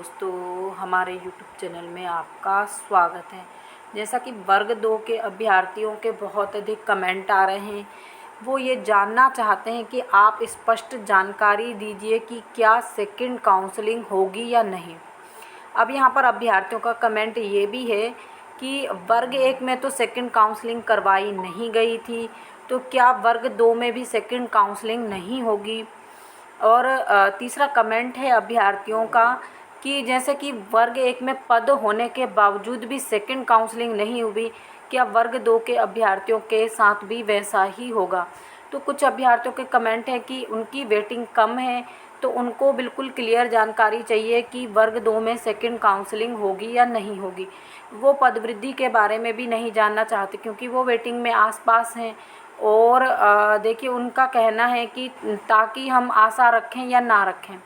दोस्तों, हमारे YouTube channel में आपका स्वागत है। जैसा कि वर्ग 2 के अभ्यर्थियों के बहुत अधिक कमेंट आ रहे हैं, वो ये जानना चाहते हैं कि आप स्पष्ट जानकारी दीजिए कि क्या सेकंड काउंसलिंग होगी या नहीं। अब यहाँ पर अभ्यर्थियों का कमेंट ये भी है कि वर्ग 1 में तो सेकंड काउंसलिंग करवाई नहीं गई थी, तो क्या वर्ग 2 में भी सेकंड काउंसलिंग नहीं होगी। और तीसरा कमेंट है अभ्यर्थियों का कि जैसे कि वर्ग 1 में पद होने के बावजूद भी सेकंड काउंसलिंग नहीं हुई, क्या वर्ग 2 के अभ्यर्थियों के साथ भी वैसा ही होगा। तो कुछ अभ्यर्थियों के कमेंट है कि उनकी वेटिंग कम है, तो उनको बिल्कुल क्लियर जानकारी चाहिए कि वर्ग 2 में सेकंड काउंसलिंग होगी या नहीं होगी। वो पदवृद्धि के बारे में भी नहीं जानना चाहते क्योंकि वो वेटिंग में आसपास हैं। और देखिए, उनका कहना है कि ताकि हम आशा रखें या ना रखें।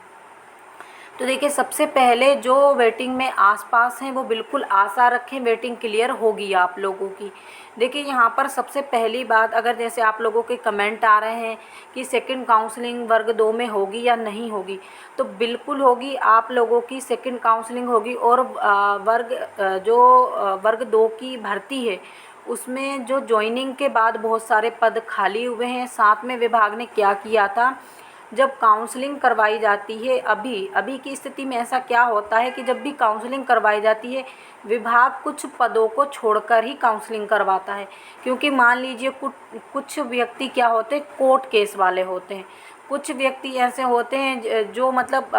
तो देखिए, सबसे पहले जो वेटिंग में आसपास हैं वो बिल्कुल आशा रखें, वेटिंग क्लियर होगी आप लोगों की। देखिए, यहाँ पर सबसे पहली बात, अगर जैसे आप लोगों के कमेंट आ रहे हैं कि सेकंड काउंसलिंग वर्ग 2 में होगी या नहीं होगी, तो बिल्कुल होगी। आप लोगों की सेकंड काउंसलिंग होगी। और वर्ग 2 की भर्ती है, उसमें जो ज्वाइनिंग के बाद बहुत सारे पद खाली हुए हैं। साथ में विभाग ने क्या किया था, जब काउंसलिंग करवाई जाती है, अभी की स्थिति में ऐसा क्या होता है कि जब भी काउंसलिंग करवाई जाती है, विभाग कुछ पदों को छोड़कर ही काउंसलिंग करवाता है। क्योंकि मान लीजिए कुछ व्यक्ति क्या होते हैं, कोर्ट केस वाले होते हैं। कुछ व्यक्ति ऐसे होते हैं जो मतलब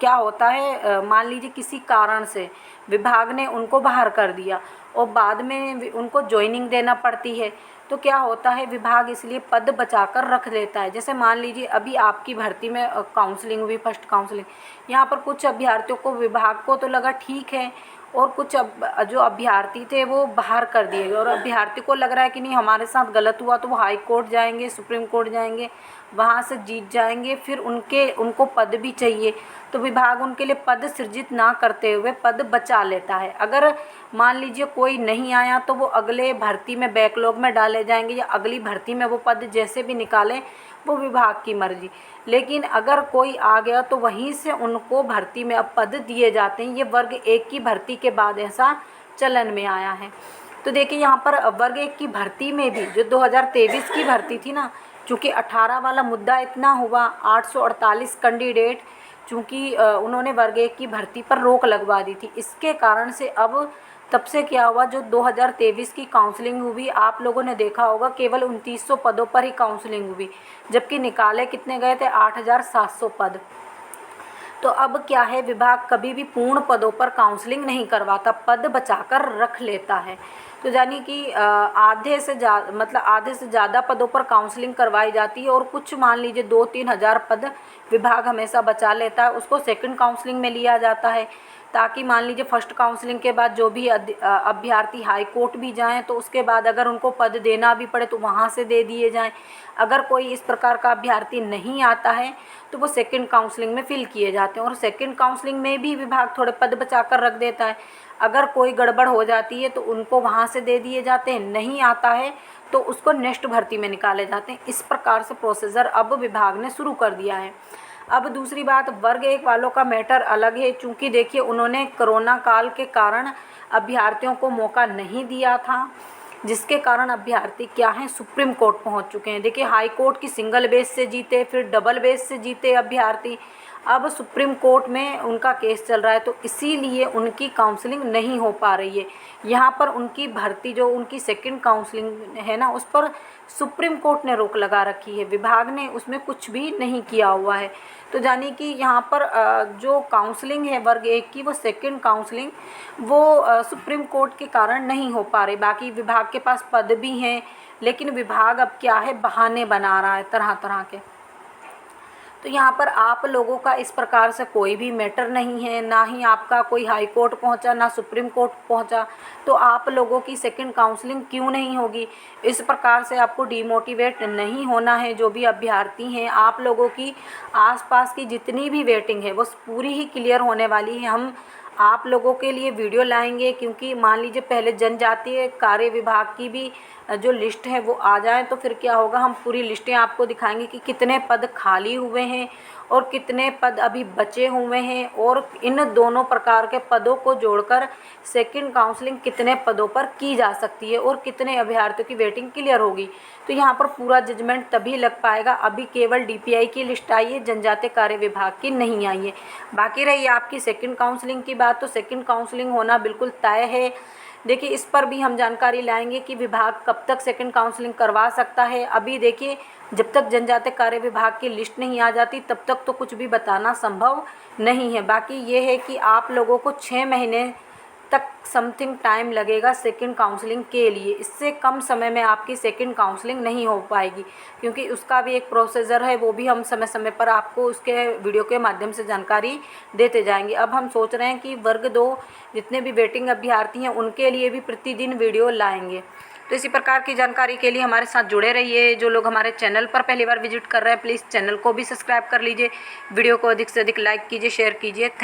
क्या होता है, मान लीजिए किसी कारण से विभाग ने उनको बाहर कर दिया और बाद में उनको ज्वाइनिंग देना पड़ती है, तो क्या होता है, विभाग इसलिए पद बचाकर रख लेता है। जैसे मान लीजिए अभी आपकी भर्ती में काउंसलिंग हुई, फर्स्ट काउंसलिंग, यहाँ पर कुछ अभ्यर्थियों को, विभाग को तो लगा ठीक है, और कुछ जो अभ्यर्थी थे वो बाहर कर दिए गए। और अभ्यर्थी को लग रहा है कि नहीं, हमारे साथ गलत हुआ, तो वो हाई कोर्ट जाएंगे, सुप्रीम कोर्ट जाएंगे, वहाँ से जीत जाएंगे, फिर उनको पद भी चाहिए, तो विभाग उनके लिए पद सृजित ना करते हुए पद बचा लेता है। अगर मान लीजिए कोई नहीं आया, तो वो अगले भर्ती में बैकलॉग में डाले जाएंगे, या अगली भर्ती में वो पद जैसे भी निकालें, वो विभाग की मर्जी। लेकिन अगर कोई आ गया तो वहीं से उनको भर्ती में अब पद दिए जाते हैं। ये वर्ग 1 की भर्ती के बाद ऐसा चलन में आया है। तो देखिए, यहाँ पर वर्ग 1 की भर्ती में भी जो 2023 की भर्ती थी ना, चूँकि 18 वाला मुद्दा इतना हुआ, 848 कैंडिडेट, चूँकि उन्होंने वर्ग 1 की भर्ती पर रोक लगवा दी थी, इसके कारण से अब तब से क्या हुआ, जो 2023 की काउंसलिंग हुई, आप लोगों ने देखा होगा केवल 2900 पदों पर ही काउंसलिंग हुई, जबकि निकाले कितने गए थे, 8700 पद। तो अब क्या है, विभाग कभी भी पूर्ण पदों पर काउंसलिंग नहीं करवाता, पद बचाकर रख लेता है। तो यानी कि आधे से ज़्यादा पदों पर काउंसलिंग करवाई जाती है, और कुछ मान लीजिए 2-3 हज़ार पद विभाग हमेशा बचा लेता है, उसको सेकंड काउंसलिंग में लिया जाता है, ताकि मान लीजिए फर्स्ट काउंसलिंग के बाद जो भी अभ्यर्थी हाई कोर्ट भी जाएं, तो उसके बाद अगर उनको पद देना भी पड़े तो वहाँ से दे दिए जाएं। अगर कोई इस प्रकार का अभ्यर्थी नहीं आता है, तो वो सेकंड काउंसलिंग में फिल किए जाते हैं। और सेकंड काउंसलिंग में भी विभाग थोड़े पद बचा कर रख देता है। अगर कोई गड़बड़ हो जाती है तो उनको वहाँ से दे दिए जाते हैं, नहीं आता है तो उसको नेक्स्ट भर्ती में निकाले जाते हैं। इस प्रकार से प्रोसीजर अब विभाग ने शुरू कर दिया है। अब दूसरी बात, वर्ग 1 वालों का मैटर अलग है, चूँकि देखिए उन्होंने कोरोना काल के कारण अभ्यर्थियों को मौका नहीं दिया था, जिसके कारण अभ्यर्थी क्या हैं, सुप्रीम कोर्ट पहुंच चुके हैं। देखिए, हाई कोर्ट की सिंगल बेस से जीते, फिर डबल बेस से जीते अभ्यर्थी, अब सुप्रीम कोर्ट में उनका केस चल रहा है, तो इसीलिए उनकी काउंसलिंग नहीं हो पा रही है। यहाँ पर उनकी भर्ती, जो उनकी सेकंड काउंसलिंग है ना, उस पर सुप्रीम कोर्ट ने रोक लगा रखी है, विभाग ने उसमें कुछ भी नहीं किया हुआ है। तो यानी कि यहाँ पर जो काउंसलिंग है वर्ग 1 की, वो सेकंड काउंसलिंग वो सुप्रीम कोर्ट के कारण नहीं हो पा रही। बाकी विभाग के पास पद भी हैं, लेकिन विभाग अब क्या है, बहाने बना रहा है तरह तरह के। तो यहाँ पर आप लोगों का इस प्रकार से कोई भी मैटर नहीं है, ना ही आपका कोई हाई कोर्ट पहुँचा, ना सुप्रीम कोर्ट पहुँचा, तो आप लोगों की सेकंड काउंसलिंग क्यों नहीं होगी। इस प्रकार से आपको डिमोटिवेट नहीं होना है। जो भी अभ्यर्थी हैं, आप लोगों की आसपास की जितनी भी वेटिंग है वो पूरी ही क्लियर होने वाली है। हम आप लोगों के लिए वीडियो लाएंगे, क्योंकि मान लीजिए पहले जनजातीय कार्य विभाग की भी जो लिस्ट है वो आ जाए तो फिर क्या होगा, हम पूरी लिस्टें आपको दिखाएंगे कि कितने पद खाली हुए हैं और कितने पद अभी बचे हुए हैं, और इन दोनों प्रकार के पदों को जोड़कर सेकंड काउंसलिंग कितने पदों पर की जा सकती है और कितने अभ्यर्थियों की वेटिंग क्लियर होगी। तो यहाँ पर पूरा जजमेंट तभी लग पाएगा। अभी केवल DPI की लिस्ट आई है, जनजातीय कार्य विभाग की नहीं आई है। बाकी रही आपकी सेकंड काउंसलिंग की बात, तो सेकंड काउंसलिंग होना बिल्कुल तय है। देखिए इस पर भी हम जानकारी लाएंगे कि विभाग कब तक सेकंड काउंसलिंग करवा सकता है। अभी देखिए जब तक जनजातीय कार्य विभाग की लिस्ट नहीं आ जाती तब तक तो कुछ भी बताना संभव नहीं है। बाकी ये है कि आप लोगों को 6 महीने तक समथिंग टाइम लगेगा सेकंड काउंसलिंग के लिए। इससे कम समय में आपकी सेकंड काउंसलिंग नहीं हो पाएगी, क्योंकि उसका भी एक प्रोसीजर है, वो भी हम समय समय पर आपको उसके वीडियो के माध्यम से जानकारी देते जाएंगे। अब हम सोच रहे हैं कि वर्ग 2 जितने भी वेटिंग अभ्यर्थी हैं उनके लिए भी प्रतिदिन वीडियो लाएंगे। तो इसी प्रकार की जानकारी के लिए हमारे साथ जुड़े रहिए। जो लोग हमारे चैनल पर पहली बार विजिट कर रहे हैं प्लीज़ चैनल को भी सब्सक्राइब कर लीजिए। वीडियो को अधिक से अधिक लाइक कीजिए, शेयर कीजिए। थैंक